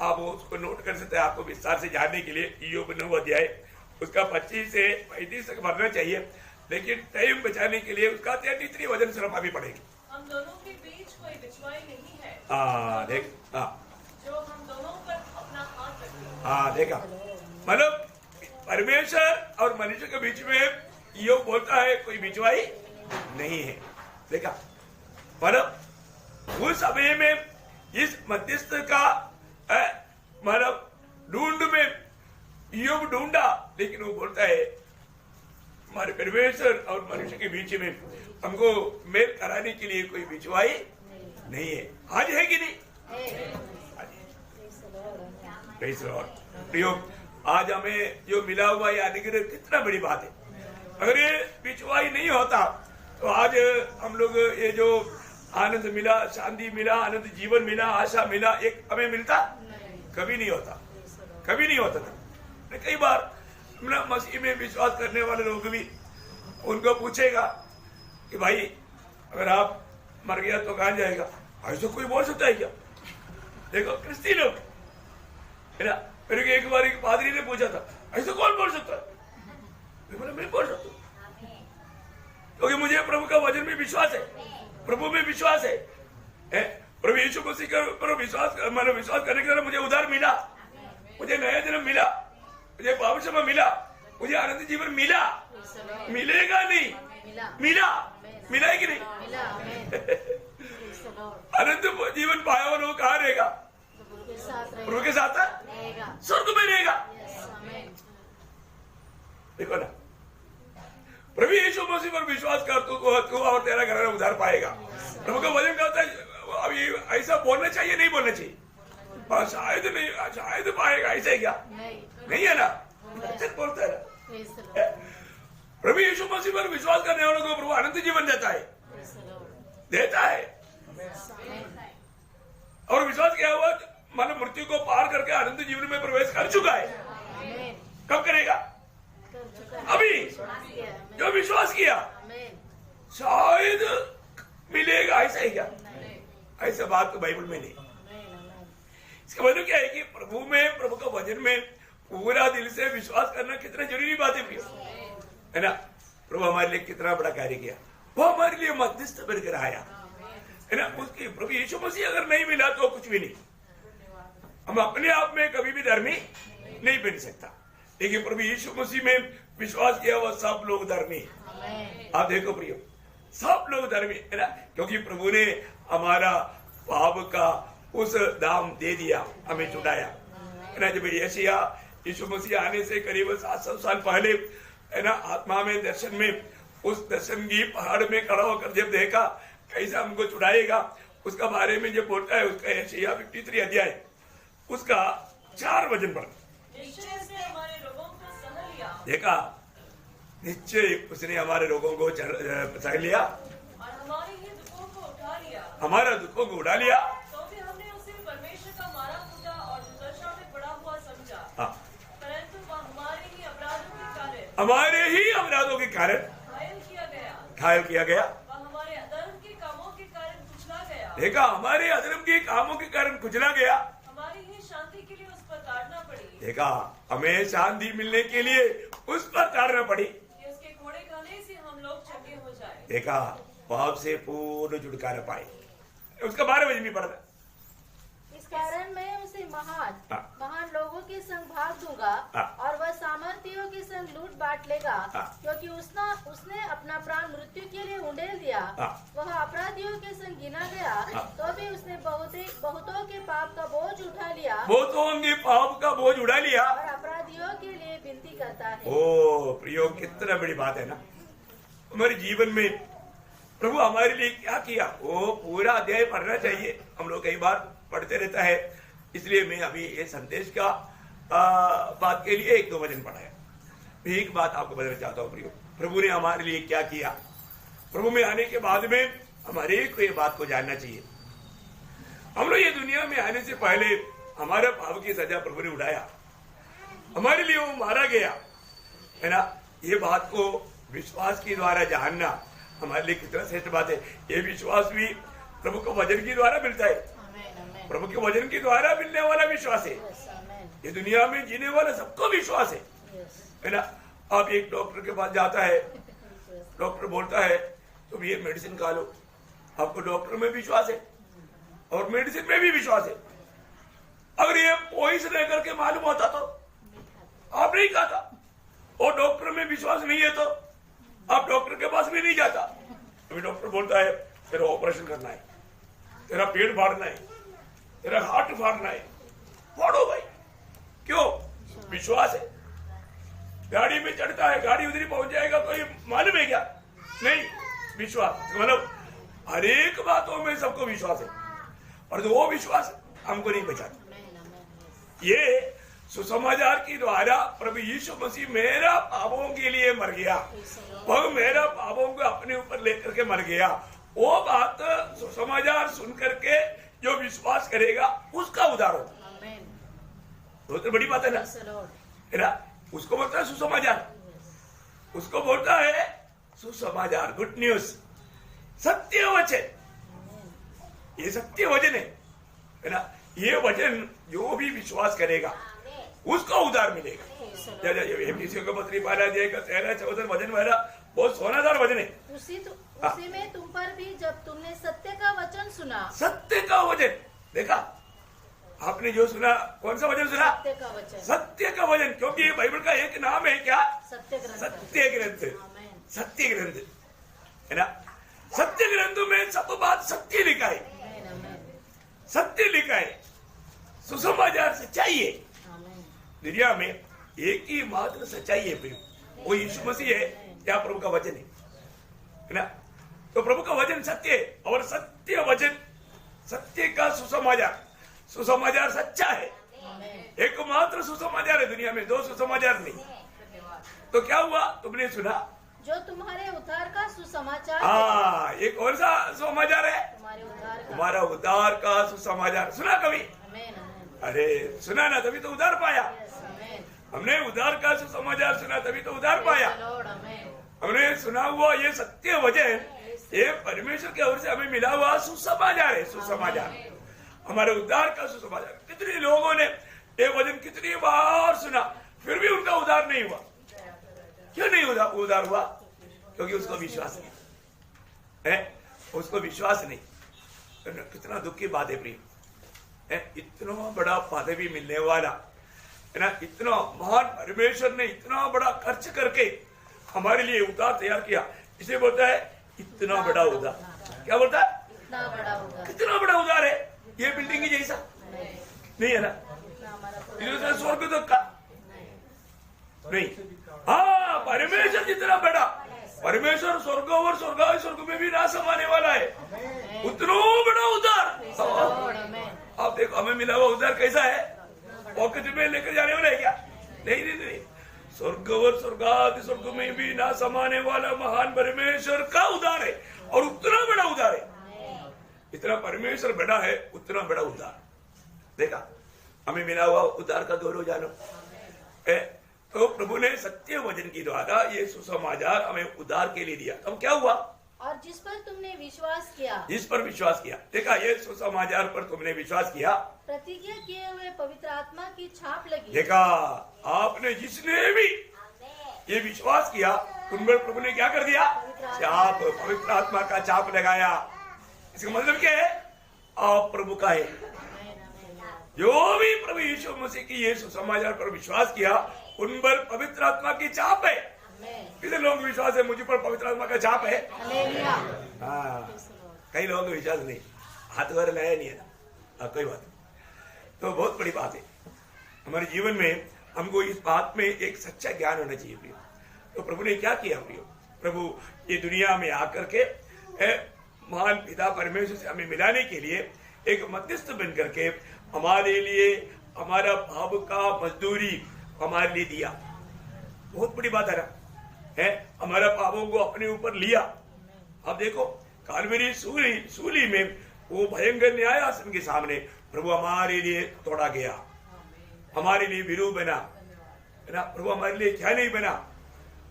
आप उसको नोट कर सकते हैं। आपको विस्तार से जानने के लिए ईयोब 9 अध्याय उसका 25 से 35 तक पढ़ना चाहिए, लेकिन टाइम बचाने के लिए उसका 33 वचन सिर्फ अभी पढ़ेगी। हम दोनों के बीच कोई बिछवाई नहीं है, देख, जो हम दोनों पर अपना हाथ रखे। देखा, मतलब परमेश्वर और मनुष्य के बीच में यो बोलता है कोई बिछवाई नहीं है। देखा, मतलब उस समय में इस मध्यस्थ का मतलब ढूंढ में ईयोब ढूंढा, लेकिन वो बोलता है हमारे परमेश्वर और मनुष्य के बीच में हमको मेल कराने के लिए कोई बिछवाई नहीं है। आज है कि नहीं? प्रियो, आज हमें जो मिला हुआ ये अनुग्रह कितना बड़ी बात है। अगर ये बिछवाई नहीं होता तो आज हम लोग ये जो आनंद मिला, शांति मिला, आनंद जीवन मिला, आशा मिला, एक हमें मिलता कभी नहीं होता, कभी नहीं होता था। कई बार मसीह में विश्वास करने वाले लोग भी उनको पूछेगा कि भाई अगर आप मर गया तो कहां जाएगा, ऐसा कोई बोल सकता है क्या? देखो क्रिस्ती लोग है ना, फिर एक बार एक पादरी ने पूछा था ऐसा कौन बोल सकता है? मैं बोल सकता हूं, क्योंकि मुझे प्रभु का वचन में विश्वास है, प्रभु में विश्वास है। प्रभु यीशु मसीह पर विश्वास करने के द्वारा मुझे उद्धार मिला, मुझे नया जन्म मिला, मुझे भविष्य में मिला, मुझे आनंद जीवन मिला, मिलेगा नहीं, मिला है कि नहीं? अनंत जीवन पाया हुआ लोग कहाँ रहेगा? प्रभु के साथ रहेगा, स्वर्ग में रहेगा। देखो ना, प्रभु यीशु मसीह पर विश्वास कर तू और तेरा घर उधार पाएगा। प्रभु का वचन कहता है, अभी ऐसा बोलना चाहिए नहीं बोलना चाहिए? शायद नहीं, शायद पाएगा, ऐसा ही क्या? नहीं है ना, सच बोलता है ना। प्रभु यीशु मसीह पर विश्वास करने वालों को प्रभु अनंत जीवन देता है। और विश्वास किया हुआ मानो मृत्यु को पार करके अनंत जीवन में प्रवेश कर चुका है। कब करेगा? अभी जो विश्वास किया शायद मिलेगा, ऐसा ही क्या? ऐसा बात तो बाइबल में नहीं। इसका मतलब क्या है कि प्रभु में, प्रभु का वचन में पूरा दिल से विश्वास करना कितना जरूरी बात है प्रिय, है ना। प्रभु हमारे लिए कितना बड़ा कार्य किया, वो हमारे लिए मध्यस्थ बनकर आया, है ना। उसकी प्रभु यीशु मसीह अगर नहीं मिला तो कुछ भी नहीं। हम अपने आप में कभी भी धर्मी नहीं बन सकता, लेकिन प्रभु यीशु मसीह में विश्वास किया हुआ सब लोग धर्मी है। आप देखो प्रियो, सब लोग धर्मी है ना, क्योंकि प्रभु ने हमारा पाप का उस दाम दे दिया, हमें छुड़ाया, है ना। जब यशायाह यीशु मसीह आने से करीब 700 साल पहले, है ना, आत्मा में दर्शन में, उस दर्शन की पहाड़ में खड़ा होकर जब देखा कैसा हमको छुड़ाएगा, उसका बारे में जब बोलता है, उसका यशायाह 53 अध्याय उसका 4 वचन पर देखा, निश्चय उसने हमारे रोगों को सह लिया, हमारे ही दुखों को उठा लिया, हमारा दुखों को उठा लिया। तो भी हमने उसे परमेश्वर का मारा कूटा और दुर्दशा में पड़ा हुआ समझा। परंतु वह हमारे ही अपराधों के कारण घायल किया गया। वह हमारे अधर्म के कामों के कारण कुचला गया। देखा, हमारे अधर्म के कामों के कारण कुचला गया। हमारी ही शांति के लिए उस पर ताड़ना पड़ी। देखा, हमें शांति मिलने के लिए उस पर ताड़ना पड़ी, उसके घोड़े खाने से हम लोग चंगे हो जाए। देखा, पाप से पूर्ण छुटकारा पाए। उसका 12 वचन भी पढ़ना। इस कारण मैं उसे महान लोगों के संग भाग दूंगा और वह सामर्थियों के संग लूट बांट लेगा, क्योंकि उसने अपना प्राण मृत्यु के लिए उंडेल दिया। वह अपराधियों के संग गिना गया, तो भी उसने बहुतों के पाप का बोझ उठा लिया, बहुतों के पाप का बोझ उठा लिया और अपराधियों के लिए विनती करता है। ओ प्रियो, कितना बड़ी बात है ना। हमारे जीवन में प्रभु हमारे लिए क्या किया, वो पूरा अध्याय पढ़ना चाहिए। हम लोग कई बार पढ़ते रहता है, इसलिए मैं अभी ये संदेश का बात के लिए 1-2 वचन पढ़ाया। मैं एक बात आपको बताना चाहता हूँ प्रियो, प्रभु ने हमारे लिए क्या किया। प्रभु में आने के बाद में हमारे को ये बात को जानना चाहिए। हम लोग ये दुनिया में आने से पहले हमारा पाप की सजा प्रभु ने उठाया, हमारे लिए वो मारा गया, है ना। ये बात को विश्वास के द्वारा जानना हमारे लिए कितना श्रेष्ठ बात है। ये विश्वास भी प्रभु को वचन के द्वारा मिलता है, प्रभु के वचन के द्वारा मिलने वाला विश्वास है। ये दुनिया में जीने वाला सबको विश्वास है ना। अब एक डॉक्टर के पास जाता है, डॉक्टर बोलता है तुम ये मेडिसिन खा लो। आपको डॉक्टर में विश्वास है और मेडिसिन में भी विश्वास है। अगर ये पॉइजन है करके मालूम होता तो आप नहीं खाता, और डॉक्टर में विश्वास नहीं है तो आप डॉक्टर के पास भी नहीं जाता। अभी डॉक्टर बोलता है तेरा ऑपरेशन करना है, तेरा पेट फाड़ना है, तेरा हार्ट फाड़ना है, फाड़ो भाई। क्यों? विश्वास है। गाड़ी में चढ़ता है, गाड़ी उधर ही पहुंच जाएगा तो ये मालूम है क्या? नहीं, विश्वास। मतलब हर एक बातों में सबको विश्वास है, और वो विश्वास हमको नहीं बचाता। ये सुसमाचार के द्वारा प्रभु यीशु मसीह मेरा पापों के लिए मर गया, वह मेरा पापों को अपने ऊपर लेकर के मर गया। वो बात सुसमाचार सुन करके जो विश्वास करेगा उसका उद्धार होता है। तो बड़ी बात है ना। उसको बोलता है सुसमाचार, उसको बोलता है सुसमाचार, गुड न्यूज, सत्य वचन। ये सत्य वचन है ना। ये वचन जो भी विश्वास करेगा उसको उद्धार मिलेगा। को पत्री पाला जाएगा 13-14 वचन मेरा बहुत सोनादार वचन है। उसी में तुम पर भी जब तुमने सत्य का वचन सुना। सत्य का वचन, देखा आपने जो सुना, कौन सा वचन सुना? सत्य का वचन। सत्य का वचन, क्योंकि बाइबल का एक नाम है क्या? सत्य ग्रंथ। सत्य ग्रंथ, सत्य ग्रंथ, है ना। सत्य ग्रंथों में सब बात सत्य लिखा है, सत्य लिखा है, सुसमाचार सच्चाई है। दुनिया में एक ही मात्र सच्चाई है प्रिय, वो यीशु मसीह है या प्रभु का वचन है ना। तो प्रभु का वचन सत्य है और सत्य वचन, सत्य का सुसमाचार, सुसमाचार सच्चा है। एकमात्र सुसमाचार है दुनिया में, दो सुसमाचार नहीं। तो क्या हुआ, तुमने सुना जो तुम्हारे उद्धार का सुसमाचार हाँ, एक और सा सुसमाचार है, तुम्हारा उद्धार का सुसमाचार। सुना कभी? अरे सुना ना, तभी तो उद्धार पाया। हमने उद्धार का सुसमाचार सुना, तभी तो उद्धार पाया। हमने सुना हुआ ये सत्य वचन, ये परमेश्वर की ओर से हमें मिला हुआ सुसमाचार है। सुसमाचार हमारे उद्धार का सुसमाचार। कितने लोगों ने ये वचन कितनी बार सुना, फिर भी उनका उद्धार नहीं हुआ। क्यों नहीं उद्धार हुआ? क्योंकि उसको विश्वास नहीं है, उसको विश्वास नहीं। कितना दुख की बात है प्रिय, इतना बड़ा पदवी मिलने वाला है ना, इतना महान परमेश्वर ने इतना बड़ा खर्च करके हमारे लिए उद्धार तैयार किया। इसे बोलता है इतना बड़ा उद्धार। क्या बोलता है? इतना बड़ा उद्धार। कितना बड़ा उद्धार है? ये बिल्डिंग ही जैसा नहीं है ना, स्वर्ग तक का नहीं। हाँ, परमेश्वर जितना बड़ा, परमेश्वर स्वर्ग और स्वर्ग में भी ना समाने वाला है, उतना बड़ा उद्धार। आप देखो हमें मिला हुआ उद्धार कैसा है, पॉकेट में लेकर जाने वाला है क्या? नहीं नहीं नहीं, स्वर्ग और स्वर्ग में भी ना समाने वाला महान परमेश्वर का उद्धार है, और उतना बड़ा उद्धार है। इतना परमेश्वर बड़ा है, उतना बड़ा उद्धार। देखा हमें मिला हुआ उद्धार का गौरव जानो। तो प्रभु ने सत्य वचन के द्वारा ये सुसमाचार हमें उद्धार के लिए दिया। अब क्या हुआ? और जिस पर तुमने विश्वास किया, जिस पर विश्वास किया। देखा, ये सुसमाचार पर तुमने विश्वास किया, प्रतिज्ञा किए हुए पवित्र आत्मा की छाप लगी। देखा, आपने जिसने भी ये विश्वास किया उन पर प्रभु ने क्या कर दिया? छाप, पवित्र आत्मा का छाप लगाया। इसका मतलब क्या है? आप प्रभु का है। जो भी प्रभु यीशु मसीह की ये सुसमाचार पर विश्वास किया उन पर पवित्र आत्मा की छाप है। कितने लोग विश्वास है मुझ पर पवित्र आत्मा का छाप है? हाँ, कई लोगों को विश्वास नहीं, हाथ वगैरह लाया नहीं है ना, कोई बात नहीं। तो बहुत बड़ी बात है हमारे जीवन में, हमको इस बात में एक सच्चा ज्ञान होना चाहिए प्रियो। तो प्रभु ने क्या किया प्रियो? प्रभु ये दुनिया में आकर के महान पिता परमेश्वर से हमें मिलाने के लिए एक मध्यस्थ बन करके हमारे लिए हमारा पाप का मजदूरी हमारे लिए दिया। बहुत बड़ी बात है ना, हमारा पापों को अपने ऊपर लिया। अब देखो कालवरी सूली में वो भयंकर न्यायासन के सामने प्रभु हमारे लिए तोड़ा गया, हमारे लिए विरू बना, है ना। प्रभु हमारे लिए क्या नहीं बना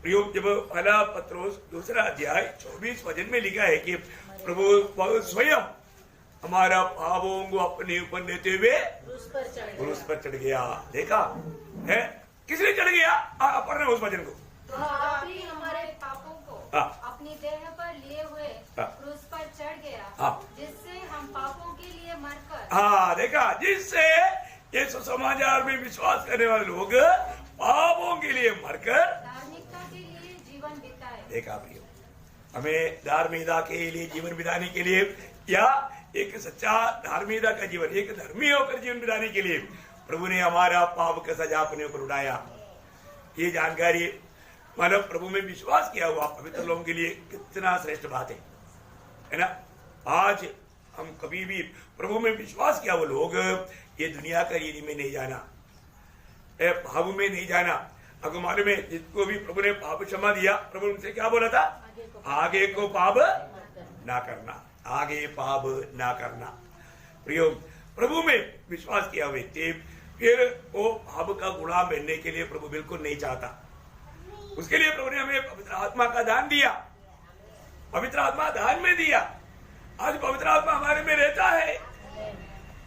प्रियो? जब पहला पत्रोस 2 अध्याय 24 वचन में लिखा है कि प्रभु स्वयं हमारा पापों को अपने ऊपर लेते हुए क्रूस पर चढ़ गया। देखा है, किसने चढ़ गया? पढ़ उस वचन को। आप ही हमारे पापों को अपनी देह पर लिए हुए क्रूस पर चढ़ गया, जिससे हम पापों के लिए मरकर, हाँ देखा, जिससे ये सुसमाचार में विश्वास करने वाले लोग पापों के लिए मरकर धार्मिकता के लिए जीवन बिताए। देखा प्रियो, हमें धार्मिकता के लिए जीवन बिताने के लिए, या एक सच्चा धार्मिकता का जीवन, एक धर्मी होकर जीवन बिताने के लिए प्रभु ने हमारा पाप का सजा अपने ऊपर उठाया। ये जानकारी मानव प्रभु में विश्वास किया हुआ पवित्र लोगों के लिए कितना श्रेष्ठ बात है ना। आज हम कभी भी प्रभु में विश्वास किया वो लोग ये दुनिया का रीति में नहीं जाना, भाव में नहीं जाना। आपको मालूम है, जिसको भी प्रभु ने पाप क्षमा दिया, प्रभु उनसे क्या बोला था? आगे को पाप ना करना, आगे पाप ना करना। प्रियो, प्रभु में विश्वास किया व्यक्ति फिर वो पाप का गुलाम बनने के लिए प्रभु बिल्कुल नहीं चाहता। उसके लिए प्रभु ने हमें पवित्र आत्मा का दान दिया, पवित्र आत्मा दान में दिया। आज पवित्र आत्मा हमारे में रहता है,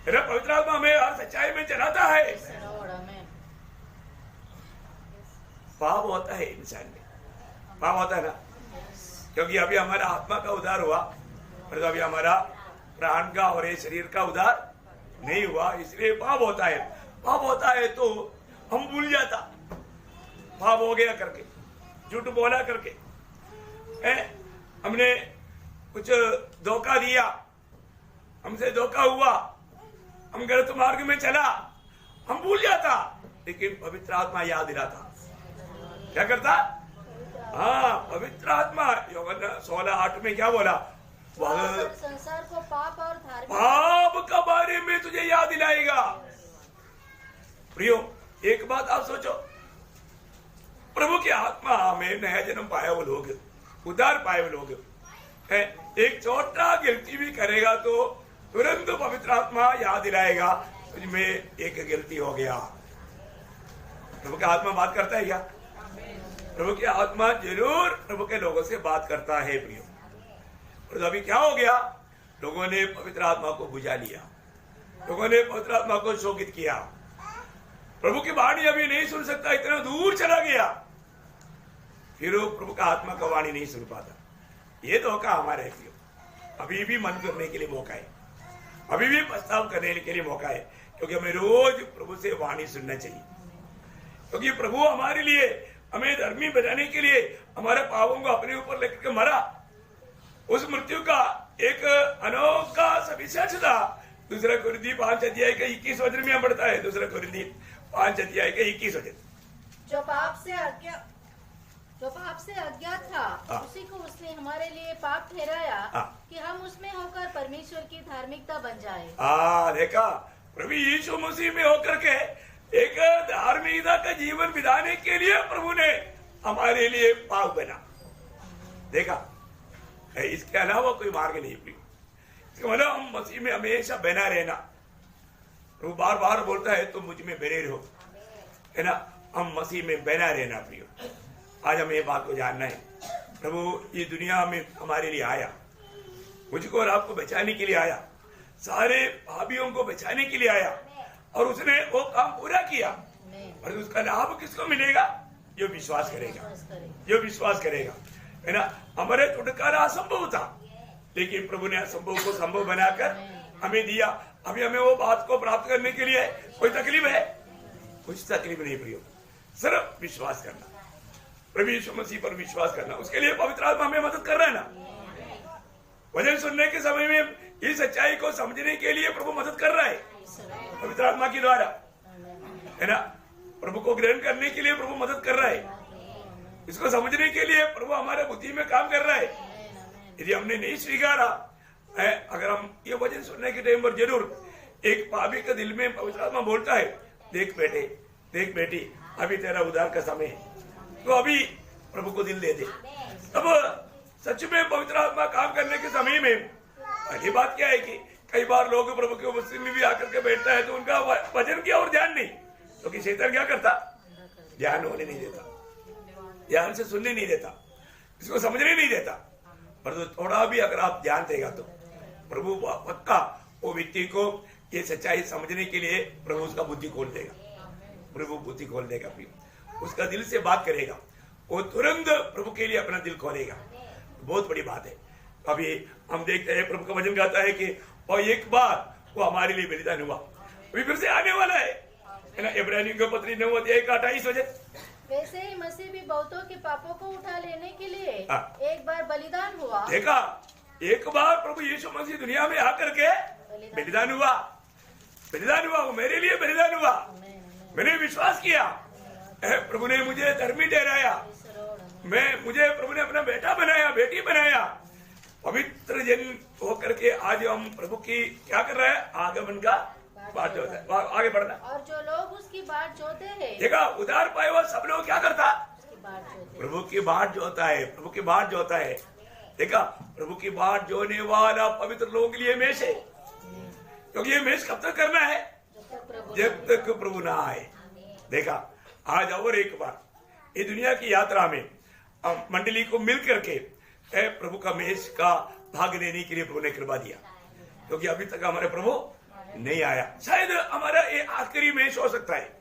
पवित्र आत्मा हमें हर सच्चाई में चलाता है। पाप होता है इंसान में, पाप होता है ना, क्योंकि अभी हमारा आत्मा का उद्धार हुआ, पर अभी हमारा प्राण का और ये शरीर का उद्धार नहीं हुआ, इसलिए पाप होता है। पाप होता है तो हम भूल जाता, पाप हो गया करके, झूठ बोला करके, हमने कुछ धोखा दिया, हमसे धोखा हुआ, हम गलत मार्ग में चला, हम भूल जाता, लेकिन पवित्र आत्मा याद दिलाता। क्या करता? हाँ, पवित्र आत्मा यूहन्ना 16:8 में क्या बोला? वह संसार को पाप और पाप के बारे में तुझे याद दिलाएगा। प्रियो, एक बात आप सोचो, प्रभु की आत्मा में नया जन्म पाया वो लोग, उद्धार पाए वो लोग है, एक छोटा गलती भी करेगा तो तुरंत पवित्र आत्मा याद दिलाएगा तुझमें एक गलती हो गया। प्रभु की आत्मा बात करता है क्या? प्रभु की आत्मा जरूर प्रभु के लोगों से बात करता है प्रियो। और अभी क्या हो गया? लोगों ने पवित्र आत्मा को बुझा लिया, लोगों ने पवित्र आत्मा को शोकित किया। प्रभु की वाणी अभी नहीं सुन सकता, इतना दूर चला गया, फिर वो प्रभु का आत्मा का वाणी नहीं सुन पाता। ये धोखा हमारे है। अभी भी मन करने के लिए मौका है, अभी भी प्रस्ताव करने के लिए मौका है, क्योंकि हमें रोज प्रभु से वाणी सुनना चाहिए। क्योंकि प्रभु हमारे लिए, हमें धर्मी बनाने के लिए हमारे पापों को अपने ऊपर लेकर मरा। उस मृत्यु का एक अनोखा सविशेष था। दूसरा कुरिन्थी 5:21 वचन में पढ़ता है। दूसरा कुरिन्थी 5:21 जो पाप से अज्ञात था, उसी को उसने हमारे लिए पाप ठहराया कि हम उसमें होकर परमेश्वर की धार्मिकता बन जाए। देखा, प्रभु यीशु मसीह में होकर के एक धार्मिकता का जीवन बिताने के लिए प्रभु ने हमारे लिए पाप बना। देखा, इसके अलावा कोई मार्ग नहीं। इसका मतलब हम मसीह में हमेशा बना रहना। प्रभु बार बार बोलता है तुम मुझ में बने रहो, है ना। हम मसीह में बना रहना प्रियो। आज हमें ये बात को जानना है, प्रभु ये दुनिया में हमारे लिए आया, मुझको और आपको बचाने के लिए आया, सारे पापियों को बचाने के लिए आया, और उसने वो काम पूरा किया। और उसका लाभ किसको मिलेगा? जो विश्वास करेगा, जो विश्वास करेगा, है ना। हमारे छुटकारा असंभव था, लेकिन प्रभु ने असंभव को संभव बनाकर हमें दिया। अभी हमें वो बात को प्राप्त करने के लिए कोई तकलीफ है? कुछ तकलीफ नहीं प्रियो, सिर्फ विश्वास करना, प्रभु यीशु मसीह पर विश्वास करना। उसके लिए पवित्र आत्मा हमें मदद कर रहा है ना। वचन सुनने के समय में इस सच्चाई को समझने के लिए प्रभु मदद कर रहा है पवित्र आत्मा के द्वारा, है ना। प्रभु को ग्रहण करने के लिए प्रभु मदद कर रहा है, इसको समझने के लिए प्रभु हमारे बुद्धि में काम कर रहा है। यदि हमने नहीं स्वीकारा है, अगर हम ये वचन सुनने के टाइम पर जरूर एक पापी के दिल में पवित्र आत्मा बोलता है, देख बेटे, देख बेटी, अभी तेरा उद्धार का समय है, तो अभी प्रभु को दिल दे दे। अब सच में पवित्र आत्मा काम करने के समय में पहली बात क्या है कि कई बार लोग प्रभु के उपस्थिति में भी आकर के बैठता है तो उनका वचन की और ध्यान नहीं, क्योंकि तो शैतान क्या करता? ध्यान होने नहीं देता, ध्यान से सुनने नहीं देता, इसको समझने नहीं देता। पर तो थोड़ा भी अगर आप ध्यान देगा तो प्रभु पक्का वो व्यक्ति को ये सच्चाई समझने के लिए प्रभु उसका बुद्धि खोल देगा, प्रभु बुद्धि खोल देगा, फिर उसका दिल से बात करेगा, वो तुरंत प्रभु के लिए अपना दिल खोलेगा। बहुत बड़ी बात है। अभी हम देखते हैं प्रभु का वचन कहता है कि और एक बार वो हमारे लिए बलिदान हुआ, अभी फिर से आने वाला है ना। इब्रानियों की पत्री 9:28 वैसे ही मसीह भी बहुतों के पापों को उठा लेने के लिए एक बार बलिदान हुआ। देखा, एक बार प्रभु यीशु मसीह दुनिया में आकर के बलिदान हुआ, बलिदान हुआ, वो मेरे लिए बलिदान हुआ। मैंने विश्वास किया, प्रभु ने मुझे धर्मी ठहराया, मुझे प्रभु ने अपना बेटा बनाया, बेटी बनाया। पवित्र जन होकर के आज हम प्रभु की क्या कर रहे हैं? आगमन का बात जोता है, आगे बढ़ना। और जो लोग उसकी बात जोते हैं, देखा, उधार पाए हुआ सब लोग क्या करता? प्रभु की बात जोता है, प्रभु की बात जोता है। देखा, प्रभु की बात जोने वाला पवित्र लोगों के लिए मेष है, क्योंकि ये मेष कब तक करना है? जब तक प्रभु ना आए। देखा, आज और एक बार ये दुनिया की यात्रा में मंडली को मिल करके प्रभु का मेष का भाग लेने के लिए प्रभु ने कृपा दिया, क्योंकि अभी तक हमारे प्रभु नहीं आया। शायद हमारा ये आखिरी मेष हो सकता है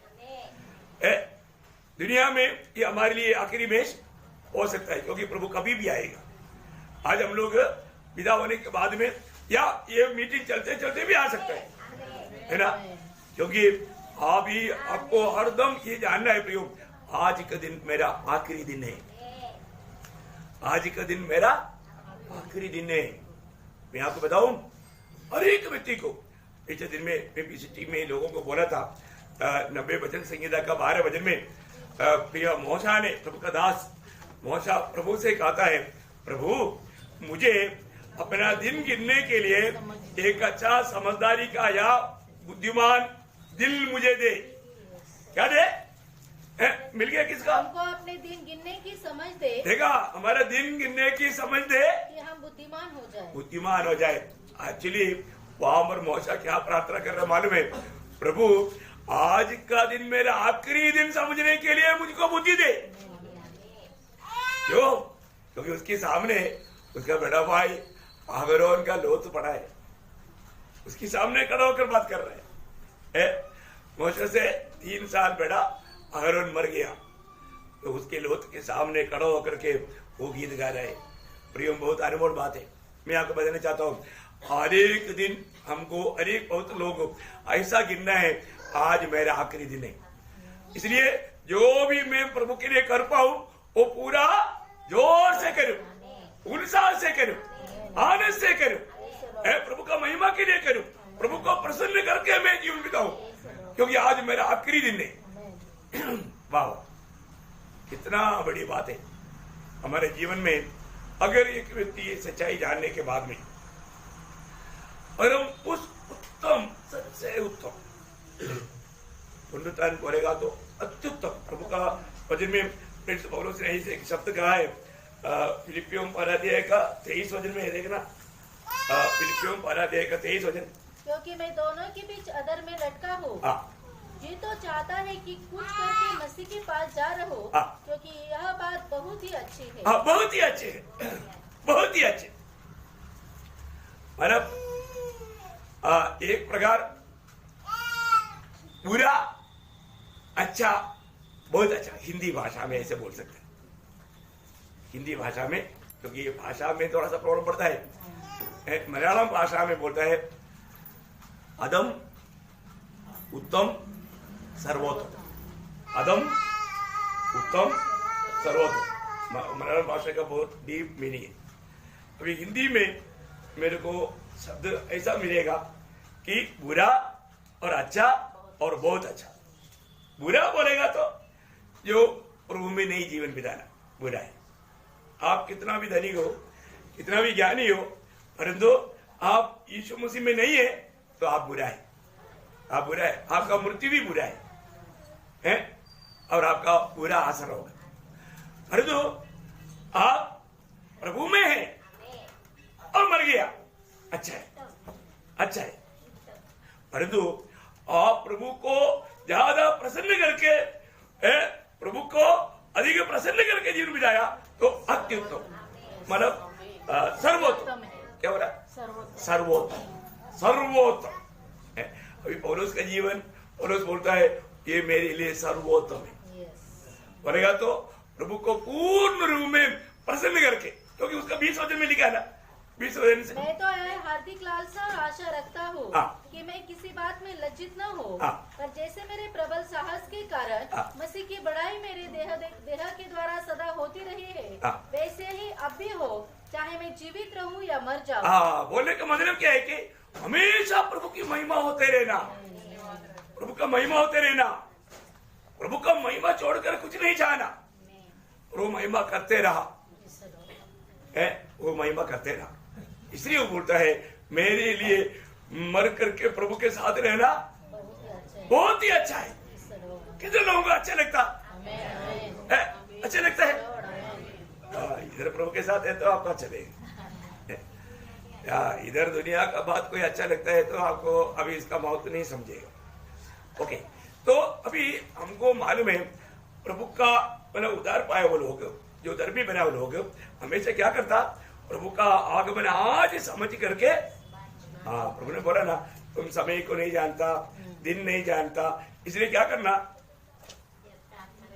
दुनिया में, ये हमारे लिए आखिरी मेष हो सकता है, क्योंकि प्रभु कभी भी आएगा। आज हम लोग विदा होने के बाद में या ये मीटिंग चलते चलते भी आ सकता है ना, क्योंकि अभी आपको हरदम ये जानना है प्रियो, आज का दिन मेरा आखिरी दिन है, आज का दिन मेरा आखिरी दिन है। मैं आपको बताऊं, हर एक व्यक्ति को पिछले दिन में मैं पीसीटी में लोगों को बोला था 90 भजन संहिता का 12 भजन में प्रिय मोशा ने, प्रभु का दास मोशा प्रभु से कहता है, प्रभु मुझे अपना दिन गिनने के लिए एक अच्छा समझदारी का या बुद्धिमान दिल मुझे दे। क्या दे? मिल गया किसका? हमको अपने दिन गिनने की समझ दे। देखा, हमारा दिन गिनने की समझ दे कि हम बुद्धिमान हो जाए। बुद्धिमान हो जाए। एक्चुअली वहां पर मोशा क्या प्रार्थना कर रहा मालूम है? प्रभु आज का दिन मेरा आखिरी दिन समझने के लिए मुझको बुद्धि दे। क्यों? क्योंकि उसके सामने उसका बड़ा भाई आगरोन का लोथ पड़ा है, उसके सामने खड़ा होकर बात कर रहे हैं। मोशे से 3 साल बड़ा आगरोन मर गया, तो उसके लोथ के सामने खड़ा होकर के वो गीत गा रहे। प्रियो, बहुत अनमोल बात है। मैं आपको बताना चाहता हूँ, हर एक दिन हमको बहुत लोग ऐसा गिनना है, आज मेरा आखिरी दिन है, इसलिए जो भी मैं प्रभु के लिए कर पाऊं वो पूरा जोर से करूं, उत्साह से करूं, आनंद से करूं, प्रभु का महिमा के लिए करूं, प्रभु को प्रसन्न करके मैं जीवन बिताऊं, क्योंकि आज मेरा आखिरी दिन है। वाह, कितना बड़ी बात है हमारे जीवन में। अगर एक व्यक्ति ये सच्चाई जानने के बाद में और हम उस उत्तम, सबसे उत्तम पुण्यतान करेगा तो अत्युत्तम। प्रभु का वचन में प्रिंस पौलुस ने एक शब्द कहा है, फिलिपियों अध्याय का 23 वचन में, देखना फिलिपियों अध्याय का 23 वचन। क्योंकि मैं दोनों के बीच अधर में लटका हूँ, जी तो चाहता है कि कुछ करके मसीह के पास जा रहो, क्योंकि यह बात बहुत ही अच्छी है। बहुत ही अच्छे है, बहुत ही अच्छे। मतलब एक प्रकार बुरा, अच्छा, बहुत अच्छा, हिंदी भाषा में ऐसे बोल सकते हैं। हिंदी भाषा में, क्योंकि ये भाषा में थोड़ा सा प्रॉब्लम पड़ता है। मलयालम भाषा में बोलता है अदम, उत्तम, सर्वोत्तम। अदम, उत्तम, सर्वोत्तम मलयालम भाषा का बहुत डीप मीनिंग है। अभी हिंदी में मेरे को शब्द ऐसा मिलेगा कि बुरा और अच्छा और बहुत अच्छा। बुरा बोलेगा तो जो प्रभु में नहीं जीवन बिताना, बुरा है। आप कितना भी धनी हो, कितना भी ज्ञानी हो, परंतु आप यीशु मसीह में नहीं है तो आप बुरा है, आप बुरा है। आपका मृत्यु भी बुरा है और आपका बुरा असर होगा। परंतु आप प्रभु में हैं और मर गया, अच्छा है, अच्छा है। परंतु आप प्रभु को ज्यादा प्रसन्न करके, प्रभु को अधिक प्रसन्न करके जीवन बिताया तो अत्युत्तम, मतलब सर्वोत्तम। क्या बोला? सर्वोत्तम, सर्वोत्तम। अभी पौलुस का जीवन, पौलुस बोलता है ये मेरे लिए सर्वोत्तम है। बोलेगा तो प्रभु को पूर्ण रूप में प्रसन्न करके, क्योंकि उसका 20 वचन में लिखा है ना, 20 वचन से। मैं तो हार्दिक लालसा और आशा रखता हूँ कि मैं किसी बात में लज्जित न हो, पर जैसे मेरे प्रबल साहस के कारण मसीह की बड़ाई मेरे देह के द्वारा सदा होती रही है, वैसे ही अब भी हो, चाहे मैं जीवित रहूं या मर जाऊं। बोलने का मतलब क्या है कि हमेशा प्रभु की महिमा होते रहना, प्रभु का महिमा होते रहना, प्रभु का महिमा छोड़कर कुछ नहीं चाहना। वो महिमा करते रहा, वो महिमा करते रहा। इसलिए वो बोलता है मेरे लिए मर करके प्रभु के साथ रहना बहुत ही अच्छा है। कितने लोगों को अच्छा लगता है? अच्छा लगता है। इधर प्रभु के साथ है तो आपको अच्छा लगेगा, इधर दुनिया का बात कोई अच्छा लगता है तो आपको अभी इसका महत्व नहीं समझेगा। ओके, तो अभी हमको मालूम है प्रभु का मतलब उद्धार पाए वो लोग, जो धर्मी बना वो लोग हमेशा क्या करता, प्रभु का आगमन आज समझ करके, प्रभु ने बोला ना तुम समय को नहीं जानता, दिन नहीं जानता, इसलिए क्या करना,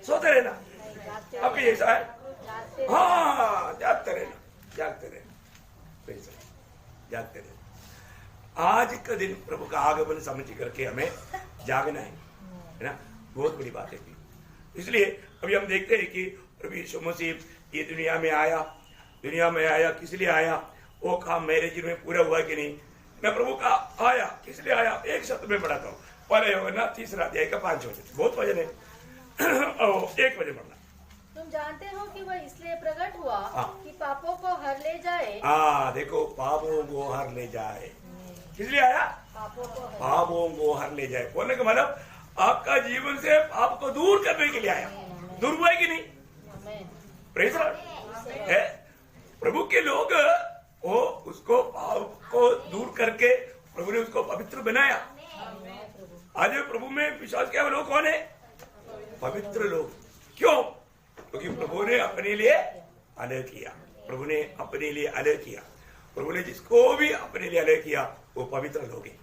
सोते रहना। अब ऐसा है, हाँ जागते रहना, जागते रहना, जागते रहना। आज का दिन प्रभु का आगमन समझ करके हमें जागना है ना, बहुत बड़ी बात है। इसलिए अभी हम देखते हैं कि प्रभु यीशु मसीह ये दुनिया में आया, दुनिया में आया किस लिए आया, वो काम मेरे जीवन में पूरा हुआ कि नहीं। मैं प्रभु का आया किस लिए आया, एक शब्द में पढ़ाता हूँ। पहले होगा 3 अध्याय का 5 वचन, बहुत वचन है, 1 वचन पढ़ना। तुम जानते हो कि वह इसलिए प्रकट हुआ हाँ। कि पापों को हर ले जाए। देखो, पापों को हर ले जाए। किस लिए आया? पापों को हर ले जाए। बोलने का मतलब आपका जीवन से पाप को दूर करने के लिए आया। दूर हुआ है कि नहीं? Praise the Lord. है प्रभु के लोग, वो उसको पाप को दूर करके प्रभु ने उसको पवित्र बनाया। आज प्रभु में विश्वास किया लोग कौन है? पवित्र लोग। क्यों? क्योंकि प्रभु ने अपने लिए अलग किया। प्रभु ने अपने लिए अलग किया। प्रभु ने जिसको भी अपने लिए अलग किया वो पवित्र लोग हैं।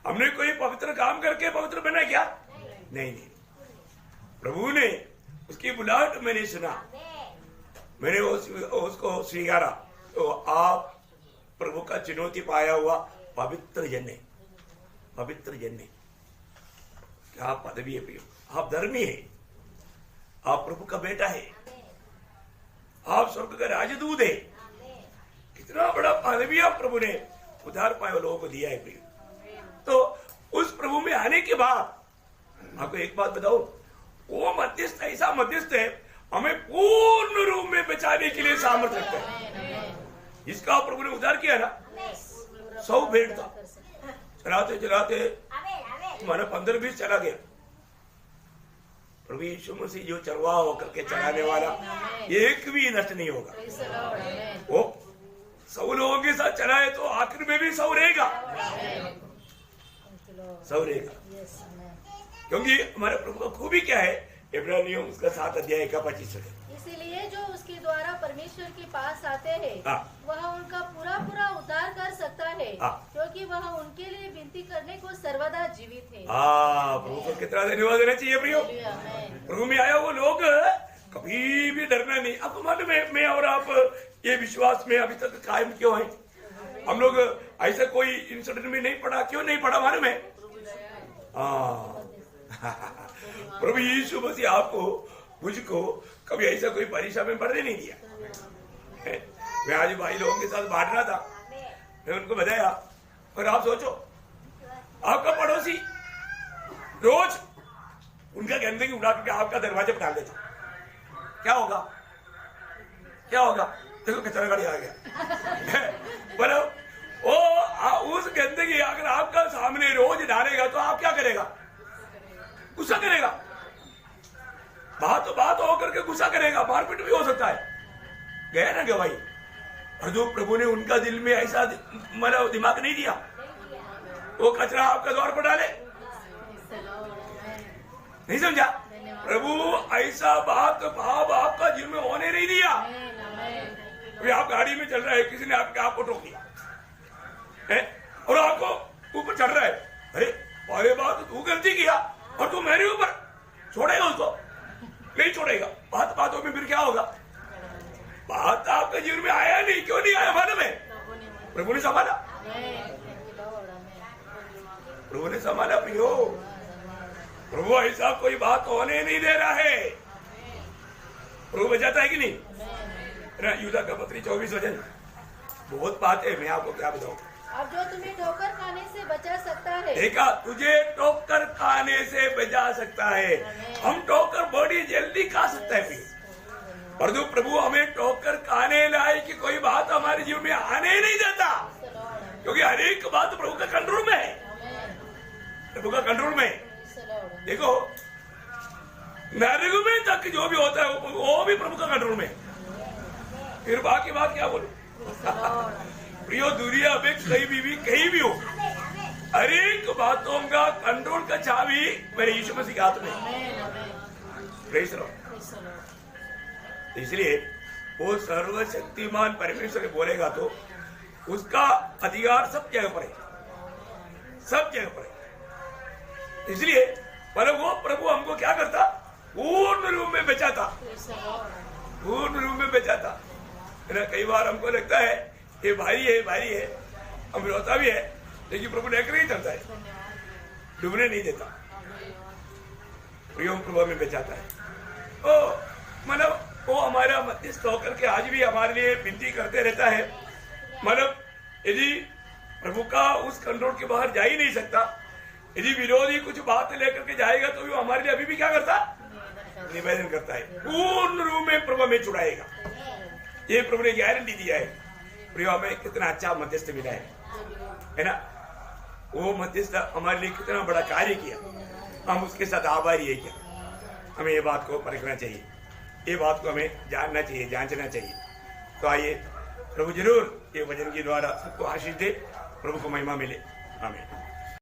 हमने कोई पवित्र काम करके पवित्र बना क्या? नहीं। प्रभु ने उसकी बुलाहट मैंने सुना, मैंने उसको स्वीकारा, तो आप प्रभु का चुनौती पाया हुआ पवित्र जन है। पवित्र जन है। क्या पदवी है प्रियो? आप धर्मी है, आप प्रभु का बेटा है, आप स्वर्ग का राजदूत है। कितना बड़ा पदवी आप प्रभु ने उधार पाए लोगों को दिया है प्रियो। तो उस प्रभु में आने के बाद आपको एक बात बताओ, वो मध्यस्थ ऐसा मध्यस्थ है, हमें पूर्ण रूप में बचाने के लिए सामर्थ्य रखता है। जिसका प्रभु ने उद्धार किया ना, 100 भेड़ था, चलाते चलाते मानो 15-20 चला गया। प्रभु यीशु मसीह जो चरवाहा होकर के चलाने वाला, एक भी नष्ट नहीं होगा। वो 100 लोगों के साथ चलाए तो आखिर में भी 100 रहेगा, 100 रहेगा। क्योंकि हमारे प्रभु का खूबी क्या है? इब्रानियों उसका 7 अध्याय का 25 है। इसलिए जो उसके द्वारा परमेश्वर के पास आते हैं वह उनका पूरा पूरा उद्धार कर सकता है, क्योंकि वह उनके लिए विनती करने को सर्वदा जीवित है। प्रभु को कितना धन्यवाद देना चाहिए प्रियो। प्रभु में आया वो लोग कभी भी डरना नहीं। आपको मालूम है मैं और आप ये विश्वास में अभी तक कायम क्यों है? हम लोग ऐसा कोई इंसिडेंट में नहीं पढ़ा। क्यों नहीं पढ़ा मालूम है? प्रभु यीशु मसीह आपको मुझको कभी ऐसा कोई परीक्षा में पढ़ने नहीं दिया। मैं आज भाई लोगों के साथ बांट रहा था, मैं उनको बताया, और आप सोचो आपका पड़ोसी रोज उनका गंदगी उड़ा करके आपका दरवाजे पर डाल देता, क्या होगा? क्या होगा? देखो कचरा गाड़ी आ गया। बोलो वो उस गंदगी अगर आपका सामने रोज डालेगा तो आप क्या करेगा? गुस्सा करेगा। बात होकर के गुस्सा करेगा, मारपीट भी हो सकता है। गया ना गवाही। और जो प्रभु ने उनका दिल में ऐसा मतलब दिमाग नहीं दिया, वो कचरा आपका द्वार पर डाले, नहीं समझा? प्रभु ऐसा बात भाव आपका जीवन में होने नहीं दिया। अभी आप गाड़ी में चल रहे हैं, किसी ने आपको टोक दिया और आपको ऊपर चढ़ रहा है, अरे बात तू गलती किया और तू मेरे ऊपर छोड़ेगा? उसको नहीं छोड़ेगा। बातों में फिर क्या होगा? बात आपके जीवन में आया नहीं। क्यों नहीं आया मालूम है? प्रभु ने संभाला। प्रभु ने संभाला प्रियो। प्रभु ऐसा कोई बात होने नहीं दे रहा है। प्रभु बचाता है कि नहीं? यूदा का पत्री 24 वचन, बहुत बात है, मैं आपको क्या बताऊं। अब जो तुम्हें ठोकर खाने से बचा सकता है, देखा, तुझे ठोकर खाने से बचा सकता है। हम ठोकर बड़ी जल्दी खा सकता है फिर, और जो प्रभु हमें ठोकर खाने लाए कि कोई बात हमारे जीवन में आने नहीं देता, क्योंकि हर एक बात प्रभु का कंट्रोल में है। प्रभु का कंट्रोल में। देखो नरक में तक जो भी होता है वो भी प्रभु का कंट्रोल में। फिर बाकी बात क्या बोलूं? प्रियो, दुनिया में कहीं भी हो, हर एक बातों का कंट्रोल का चाबी मेरे यीशु मसीह के हाथ में। Praise the Lord. इसलिए वो सर्वशक्तिमान परमेश्वर बोलेगा तो उसका अधिकार सब जगह पर है, सब जगह पर है। इसलिए मतलब वो प्रभु हमको क्या करता? पूर्ण रूप में बचाता, पूर्ण रूप में बचाता। कई बार हमको लगता है ये भारी है, हम रोता भी है, लेकिन प्रभु लेकर नहीं चलता है, डूबने नहीं देता, प्रियो प्रभु में बचाता है। ओ मतलब वो हमारा मध्यस्थ होकर के आज भी हमारे लिए विनती करते रहता है। मतलब यदि प्रभु का उस कंट्रोल के बाहर जा ही नहीं सकता, यदि विरोधी कुछ बात लेकर के जाएगा तो वो हमारे लिए अभी भी क्या करता, निवेदन करता है, पूर्ण रूप में प्रभु में छुड़ाएगा। ये प्रभु ने गारंटी दिया है। प्रभु हमें कितना अच्छा मध्यस्थ मिला है ना। वो मध्यस्थ हमारे लिए कितना बड़ा कार्य किया, हम उसके साथ आभारी है क्या। हमें ये बात को परखना चाहिए, ये बात को हमें जानना चाहिए, जांचना चाहिए। तो आइए प्रभु जरूर ये वचन के द्वारा सबको आशीष दे, प्रभु को महिमा मिले। आमीन।